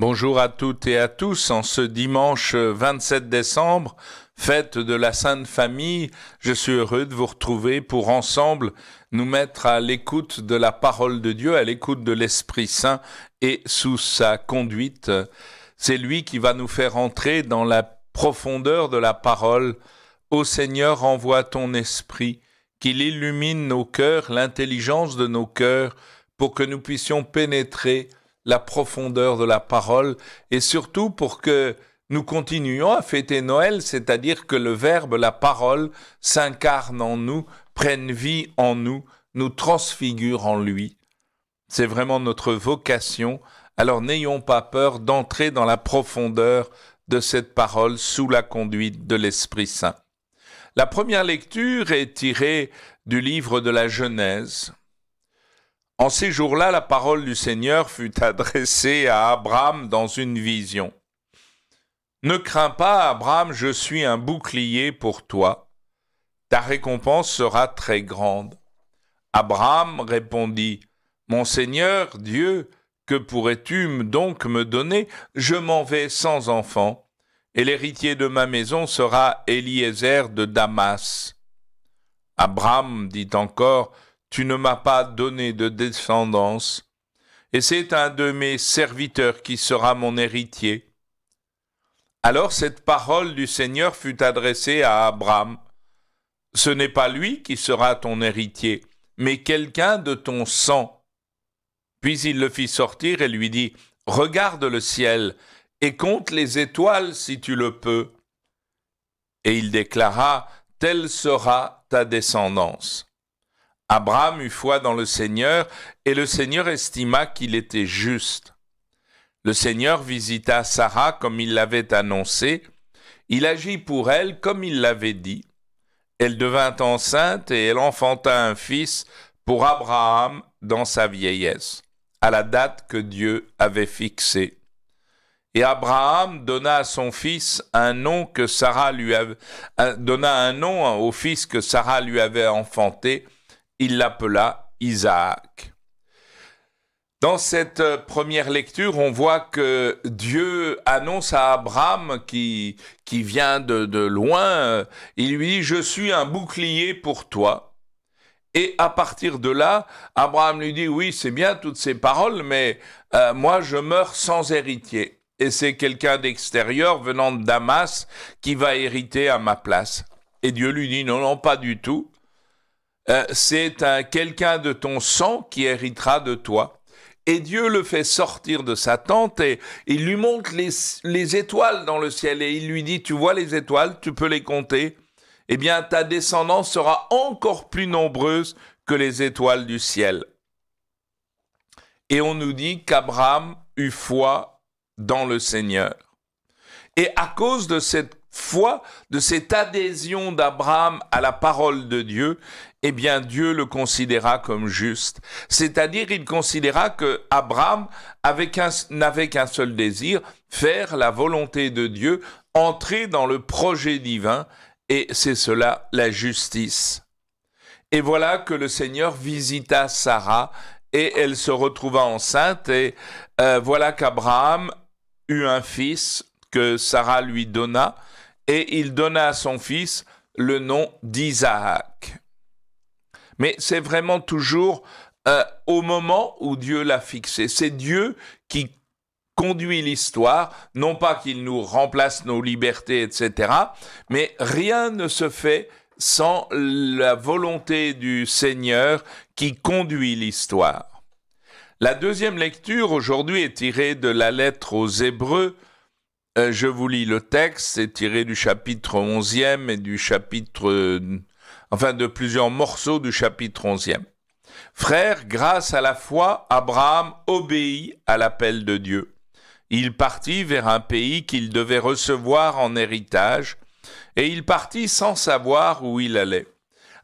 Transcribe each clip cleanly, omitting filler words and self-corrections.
Bonjour à toutes et à tous. En ce dimanche 27 décembre, fête de la Sainte Famille, je suis heureux de vous retrouver pour ensemble nous mettre à l'écoute de la parole de Dieu, à l'écoute de l'Esprit Saint et sous sa conduite. C'est lui qui va nous faire entrer dans la profondeur de la parole. Ô Seigneur, envoie ton Esprit, qu'il illumine nos cœurs, l'intelligence de nos cœurs, pour que nous puissions pénétrer la profondeur de la parole et surtout pour que nous continuions à fêter Noël, c'est-à-dire que le Verbe, la parole, s'incarne en nous, prenne vie en nous, nous transfigure en lui. C'est vraiment notre vocation. Alors n'ayons pas peur d'entrer dans la profondeur de cette parole sous la conduite de l'Esprit Saint. La première lecture est tirée du livre de la Genèse. En ces jours-là, la parole du Seigneur fut adressée à Abraham dans une vision. « Ne crains pas, Abraham, je suis un bouclier pour toi. Ta récompense sera très grande. » Abraham répondit, « Mon Seigneur, Dieu, que pourrais-tu donc me donner? Je m'en vais sans enfant, et l'héritier de ma maison sera Eliezer de Damas. » Abraham dit encore, « Tu ne m'as pas donné de descendance, et c'est un de mes serviteurs qui sera mon héritier. » Alors cette parole du Seigneur fut adressée à Abraham. « Ce n'est pas lui qui sera ton héritier, mais quelqu'un de ton sang. » Puis il le fit sortir et lui dit, « Regarde le ciel et compte les étoiles si tu le peux. » Et il déclara, « Telle sera ta descendance. » Abraham eut foi dans le Seigneur, et le Seigneur estima qu'il était juste. Le Seigneur visita Sarah comme il l'avait annoncé. Il agit pour elle comme il l'avait dit. Elle devint enceinte et elle enfanta un fils pour Abraham dans sa vieillesse, à la date que Dieu avait fixée. Et Abraham donna à son fils un nom que Sarah lui avait, donna un nom au fils que Sarah lui avait enfanté. Il l'appela Isaac. Dans cette première lecture, on voit que Dieu annonce à Abraham, qui vient de loin, il lui dit « Je suis un bouclier pour toi ». Et à partir de là, Abraham lui dit « Oui, c'est bien toutes ces paroles, mais moi je meurs sans héritier. Et c'est quelqu'un d'extérieur venant de Damas qui va hériter à ma place. » Et Dieu lui dit « Non, non, pas du tout. C'est quelqu'un de ton sang qui héritera de toi. » Et Dieu le fait sortir de sa tente et il lui montre les étoiles dans le ciel. Et il lui dit, tu vois les étoiles, tu peux les compter. Eh bien, ta descendance sera encore plus nombreuse que les étoiles du ciel. Et on nous dit qu'Abraham eut foi dans le Seigneur. Et à cause de cette foi, de cette adhésion d'Abraham à la parole de Dieu, eh bien Dieu le considéra comme juste. C'est-à-dire, il considéra que Abraham n'avait qu'un seul désir, faire la volonté de Dieu, entrer dans le projet divin, et c'est cela la justice. Et voilà que le Seigneur visita Sarah, et elle se retrouva enceinte, et voilà qu'Abraham eut un fils que Sarah lui donna, et il donna à son fils le nom d'Isaac. Mais c'est vraiment toujours au moment où Dieu l'a fixé. C'est Dieu qui conduit l'histoire, non pas qu'il nous remplace nos libertés, etc., mais rien ne se fait sans la volonté du Seigneur qui conduit l'histoire. La deuxième lecture aujourd'hui est tirée de la lettre aux Hébreux. Je vous lis le texte, c'est tiré du chapitre 11e et du chapitre... de plusieurs morceaux du chapitre 11e. Frères, grâce à la foi, Abraham obéit à l'appel de Dieu. Il partit vers un pays qu'il devait recevoir en héritage, et il partit sans savoir où il allait.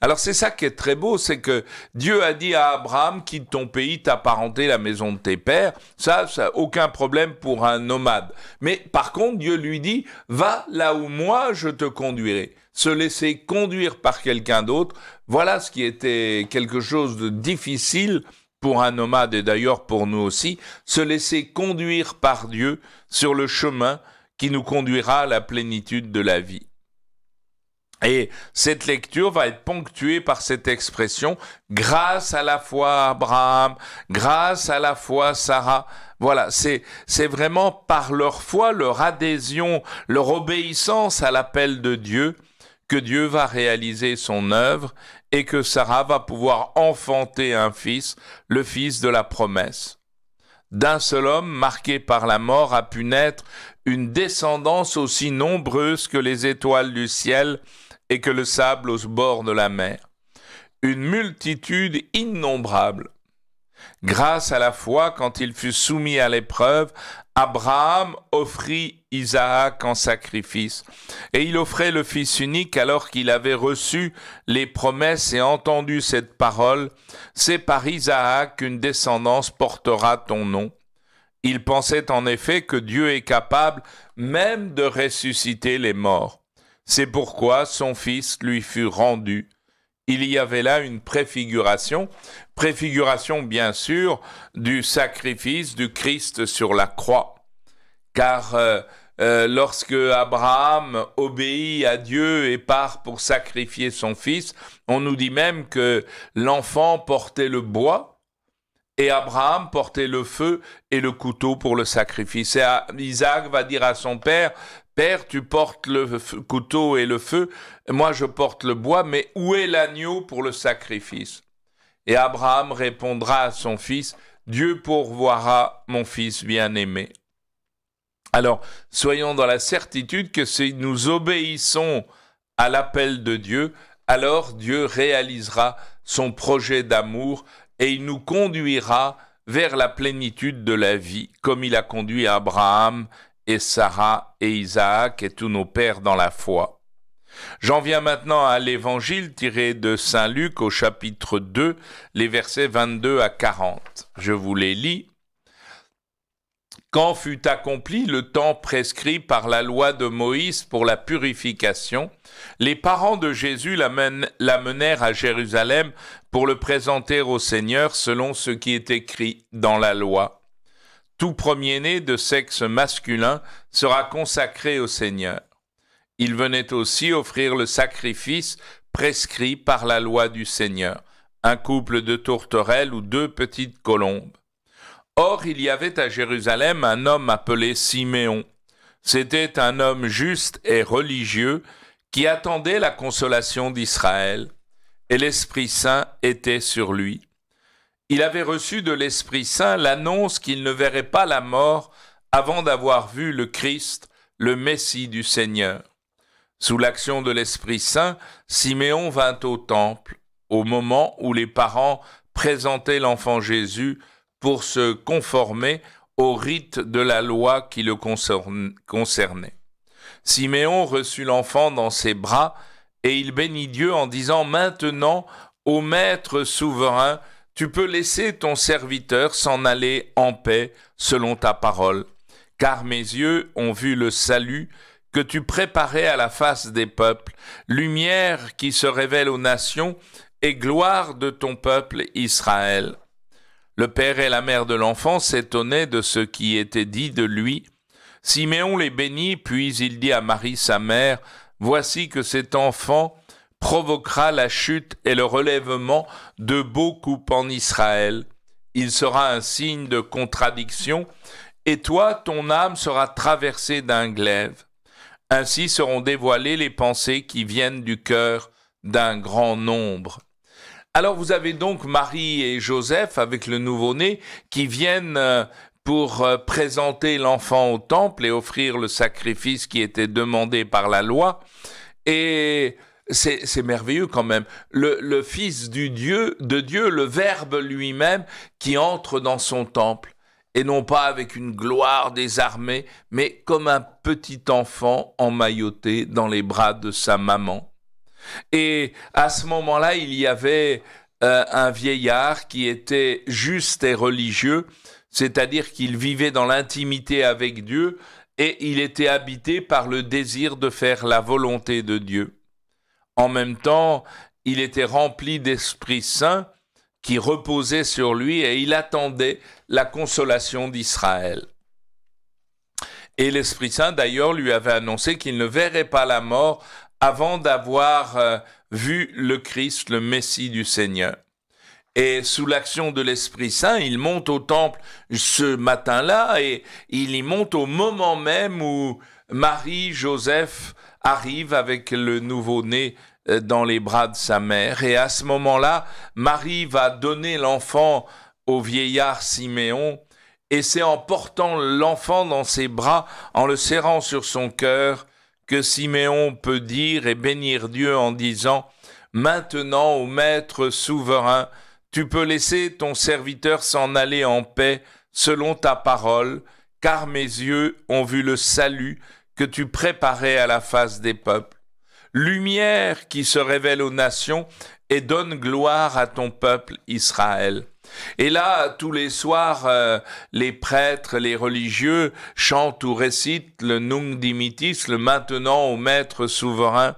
Alors c'est ça qui est très beau, c'est que Dieu a dit à Abraham, quitte ton pays, ta parenté, la maison de tes pères. Ça aucun problème pour un nomade. Mais par contre, Dieu lui dit, va là où moi je te conduirai. Se laisser conduire par quelqu'un d'autre, voilà ce qui était quelque chose de difficile pour un nomade et d'ailleurs pour nous aussi, se laisser conduire par Dieu sur le chemin qui nous conduira à la plénitude de la vie. Et cette lecture va être ponctuée par cette expression « grâce à la foi à Abraham, grâce à la foi à Sarah ». Voilà, c'est vraiment par leur foi, leur adhésion, leur obéissance à l'appel de Dieu que Dieu va réaliser son œuvre et que Sarah va pouvoir enfanter un fils, le fils de la promesse. D'un seul homme, marqué par la mort, a pu naître une descendance aussi nombreuse que les étoiles du ciel et que le sable aux bords de la mer. Une multitude innombrable. Grâce à la foi, quand il fut soumis à l'épreuve, Abraham offrit Isaac en sacrifice. Et il offrait le fils unique alors qu'il avait reçu les promesses et entendu cette parole. C'est par Isaac qu'une descendance portera ton nom. Il pensait en effet que Dieu est capable même de ressusciter les morts. C'est pourquoi son fils lui fut rendu. Il y avait là une préfiguration bien sûr du sacrifice du Christ sur la croix. Car lorsque Abraham obéit à Dieu et part pour sacrifier son fils, on nous dit même que l'enfant portait le bois et Abraham portait le feu et le couteau pour le sacrifice. Et Isaac va dire à son père: Père, tu portes le couteau et le feu, moi je porte le bois, mais où est l'agneau pour le sacrifice? Et Abraham répondra à son fils: Dieu pourvoira mon fils bien-aimé. Alors, soyons dans la certitude que si nous obéissons à l'appel de Dieu, alors Dieu réalisera son projet d'amour et il nous conduira vers la plénitude de la vie, comme il a conduit Abraham et Sarah et Isaac et tous nos pères dans la foi. J'en viens maintenant à l'évangile tiré de Saint Luc au chapitre 2, les versets 22 à 40. Je vous les lis. Quand fut accompli le temps prescrit par la loi de Moïse pour la purification, les parents de Jésus l'amenèrent à Jérusalem pour le présenter au Seigneur selon ce qui est écrit dans la loi. Tout premier-né de sexe masculin sera consacré au Seigneur. Il venait aussi offrir le sacrifice prescrit par la loi du Seigneur, un couple de tourterelles ou 2 petites colombes. Or, il y avait à Jérusalem un homme appelé Siméon. C'était un homme juste et religieux qui attendait la consolation d'Israël, et l'Esprit Saint était sur lui. Il avait reçu de l'Esprit Saint l'annonce qu'il ne verrait pas la mort avant d'avoir vu le Christ, le Messie du Seigneur. Sous l'action de l'Esprit Saint, Siméon vint au temple, au moment où les parents présentaient l'enfant Jésus pour se conformer au rite de la loi qui le concernait. Siméon reçut l'enfant dans ses bras et il bénit Dieu en disant: « Maintenant, ô Maître souverain, tu peux laisser ton serviteur s'en aller en paix selon ta parole, car mes yeux ont vu le salut que tu préparais à la face des peuples, lumière qui se révèle aux nations et gloire de ton peuple Israël. » Le père et la mère de l'enfant s'étonnaient de ce qui était dit de lui. Siméon les bénit, puis il dit à Marie sa mère: « Voici que cet enfant provoquera la chute et le relèvement de beaucoup en Israël. Il sera un signe de contradiction, et toi, ton âme sera traversée d'un glaive. Ainsi seront dévoilées les pensées qui viennent du cœur d'un grand nombre. » Alors vous avez donc Marie et Joseph avec le nouveau-né qui viennent pour présenter l'enfant au temple et offrir le sacrifice qui était demandé par la loi. Et c'est merveilleux quand même. Le Fils de Dieu, le Verbe lui-même, qui entre dans son temple, et non pas avec une gloire désarmée, mais comme un petit enfant emmailloté dans les bras de sa maman. Et à ce moment-là, il y avait un vieillard qui était juste et religieux, c'est-à-dire qu'il vivait dans l'intimité avec Dieu et il était habité par le désir de faire la volonté de Dieu. En même temps, il était rempli d'Esprit Saint qui reposait sur lui et il attendait la consolation d'Israël. Et l'Esprit Saint, d'ailleurs, lui avait annoncé qu'il ne verrait pas la mort avant d'avoir vu le Christ, le Messie du Seigneur. Et sous l'action de l'Esprit Saint, il monte au temple ce matin-là et il y monte au moment même où Marie, Joseph arrivent avec le nouveau-né dans les bras de sa mère. Et à ce moment-là, Marie va donner l'enfant au vieillard Siméon. Et c'est en portant l'enfant dans ses bras, en le serrant sur son cœur, que Siméon peut dire et bénir Dieu en disant « Maintenant, ô Maître souverain, tu peux laisser ton serviteur s'en aller en paix selon ta parole, car mes yeux ont vu le salut que tu préparais à la face des peuples. Lumière qui se révèle aux nations et donne gloire à ton peuple Israël. » Et là, tous les soirs, les prêtres, les religieux chantent ou récitent le Nunc Dimittis, le maintenant au Maître souverain.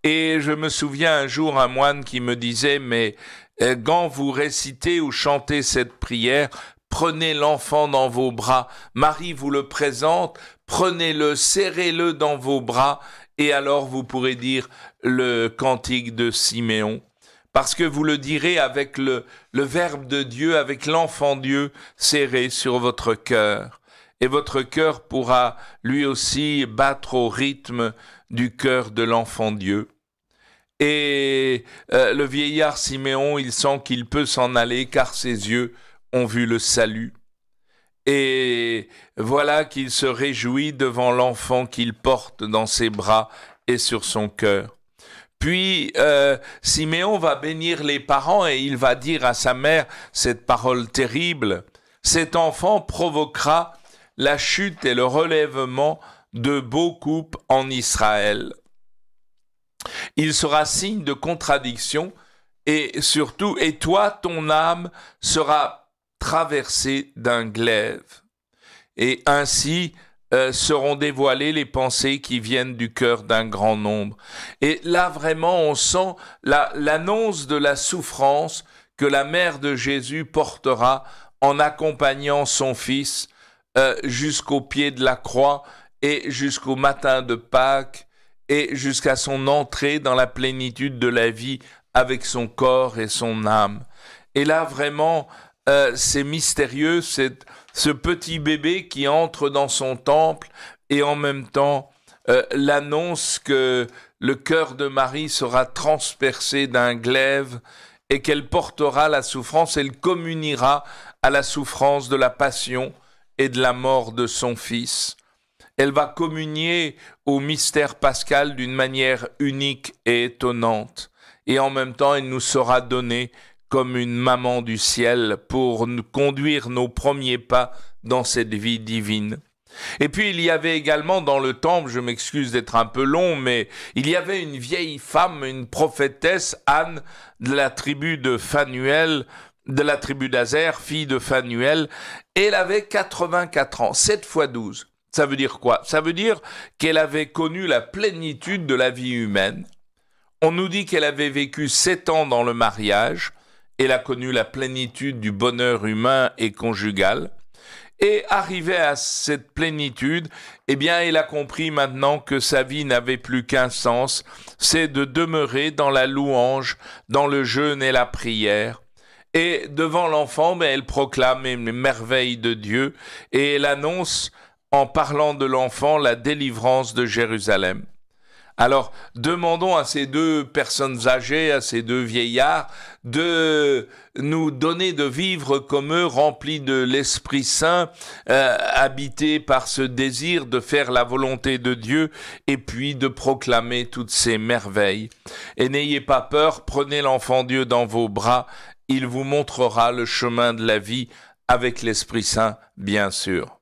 Et je me souviens un jour un moine qui me disait, mais quand vous récitez ou chantez cette prière, prenez l'enfant dans vos bras. Marie vous le présente, prenez-le, serrez-le dans vos bras, et alors vous pourrez dire le cantique de Siméon. Parce que vous le direz avec le Verbe de Dieu, avec l'enfant Dieu serré sur votre cœur. Et votre cœur pourra lui aussi battre au rythme du cœur de l'enfant Dieu. Et le vieillard Siméon, il sent qu'il peut s'en aller car ses yeux ont vu le salut. Et voilà qu'il se réjouit devant l'enfant qu'il porte dans ses bras et sur son cœur. Puis Siméon va bénir les parents et il va dire à sa mère cette parole terrible. Cet enfant provoquera la chute et le relèvement de beaucoup en Israël. Il sera signe de contradiction et surtout, et toi, ton âme sera traversée d'un glaive. Et ainsi, seront dévoilées les pensées qui viennent du cœur d'un grand nombre. Et là, vraiment, on sent l'annonce de la souffrance que la mère de Jésus portera en accompagnant son fils jusqu'au pied de la croix et jusqu'au matin de Pâques et jusqu'à son entrée dans la plénitude de la vie avec son corps et son âme. Et là, vraiment, c'est mystérieux, ce petit bébé qui entre dans son temple et en même temps l'annonce que le cœur de Marie sera transpercé d'un glaive et qu'elle portera la souffrance, elle communiera à la souffrance de la passion et de la mort de son fils. Elle va communier au mystère pascal d'une manière unique et étonnante. Et en même temps, elle nous sera donnée comme une maman du ciel pour nous conduire nos premiers pas dans cette vie divine. Et puis il y avait également dans le temple, je m'excuse d'être un peu long, mais il y avait une vieille femme, une prophétesse, Anne, de la tribu de Phanuel, de la tribu d'Azer, fille de Phanuel, et elle avait 84 ans, 7 fois 12. Ça veut dire quoi? Ça veut dire qu'elle avait connu la plénitude de la vie humaine. On nous dit qu'elle avait vécu 7 ans dans le mariage. Elle a connu la plénitude du bonheur humain et conjugal. Et arrivée à cette plénitude, eh bien, elle a compris maintenant que sa vie n'avait plus qu'un sens, c'est de demeurer dans la louange, dans le jeûne et la prière. Et devant l'enfant, elle proclame les merveilles de Dieu et elle annonce, en parlant de l'enfant, la délivrance de Jérusalem. Alors, demandons à ces deux personnes âgées, à ces deux vieillards, de nous donner de vivre comme eux, remplis de l'Esprit Saint, habités par ce désir de faire la volonté de Dieu et puis de proclamer toutes ces merveilles. Et n'ayez pas peur, prenez l'enfant Dieu dans vos bras, il vous montrera le chemin de la vie avec l'Esprit Saint, bien sûr.